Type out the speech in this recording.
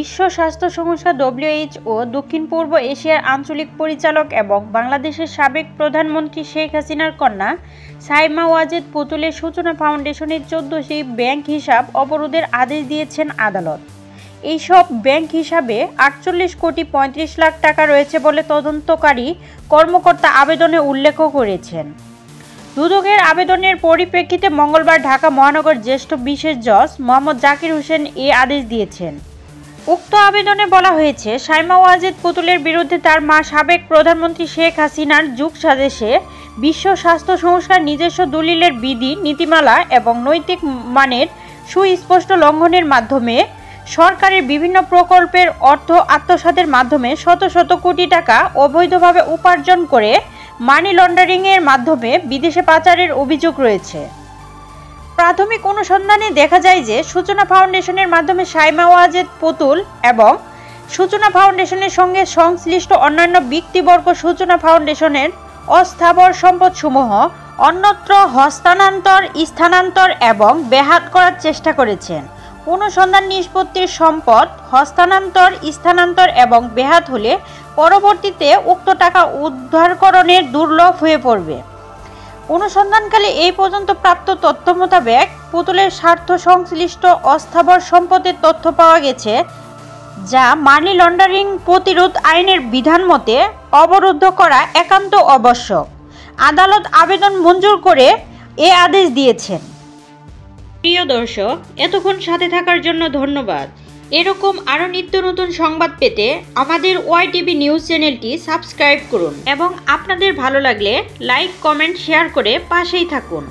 বিশ্ব স্বাস্থ্য সংস্থা WHO দক্ষিণ পূর্ব এশিয়ার আঞ্চলিক পরিচালক এবং বাংলাদেশের সাবেক প্রধানমন্ত্রী শেখ হাসিনার কন্যা সাইমা ওয়াজেদ পুতুলের সূচনা ফাউন্ডেশনের 14টি ব্যাংক হিসাব অবরোধের আদেশ দিয়েছেন আদালত। এইসব ব্যাংক হিসাবে 48 কোটি 35 লাখ টাকা রয়েছে বলে তদন্তকারী কর্মকর্তা আবেদনে উল্লেখ করেছেন। দুদকের আবেদনের পরিপ্রেক্ষিতে মঙ্গলবার ঢাকা মহানগর জ্যেষ্ঠ বিশেষ জজ মোহাম্মদ জাকির হোসেন এ আদেশ দিয়েছেন। উক্ত আবেদনে বলা হয়েছে, সাইমা ওয়াজেদ পুতুলের বিরুদ্ধে তার মা সাবেক প্রধানমন্ত্রী শেখ হাসিনার যুগসাজেশে বিশ্ব স্বাস্থ্য সংস্থার নিজস্ব দলিলের বিধি নীতিমালা এবং নৈতিক মানের সুস্পষ্ট লঙ্ঘনের মাধ্যমে সরকারের বিভিন্ন প্রকল্পের অর্থ আত্মসাতের মাধ্যমে শত শত কোটি টাকা অবৈধভাবে উপার্জন করে মানি লন্ডারিংয়ের মাধ্যমে বিদেশে পাচারের অভিযোগ রয়েছে। প্রাথমিক অনুসন্ধানে দেখা যায় যে সূচনা ফাউন্ডেশনের মাধ্যমে সাইমা ওয়াজেদ পুতুল এবং সূচনা ফাউন্ডেশনের সঙ্গে সংশ্লিষ্ট অন্যান্য ব্যক্তিবর্গ সূচনা ফাউন্ডেশনের অস্থাবর সম্পদসমূহ অন্যত্র হস্তান্তর, স্থানান্তর এবং ব্যাহত করার চেষ্টা করেছেন। অনুসন্ধান নিষ্পত্তির সম্পদ হস্তান্তর, স্থানান্তর এবং ব্যাহত হলে পরবর্তীতে উক্ত টাকা উদ্ধারকরণের দুর্লভ হয়ে পড়বে। অনুসন্ধানকালে এই পর্যন্ত প্রাপ্ত তথ্য মোতাবেক পুতুলের স্বার্থ সংশ্লিষ্ট অস্থাবর সম্পদের তথ্য পাওয়া গেছে, যা মানি লন্ডারিং প্রতিরোধ আইনের বিধান মতে অবরুদ্ধ করা একান্ত আবশ্যক। আদালত আবেদন মঞ্জুর করে এ আদেশ দিয়েছেন। প্রিয় দর্শক, এতক্ষণ সাথে থাকার জন্য ধন্যবাদ। এরকম আরও নিত্য নতুন সংবাদ পেতে আমাদের ওয়াইটিভি নিউজ চ্যানেলটি সাবস্ক্রাইব করুন এবং আপনাদের ভালো লাগলে লাইক, কমেন্ট, শেয়ার করে পাশেই থাকুন।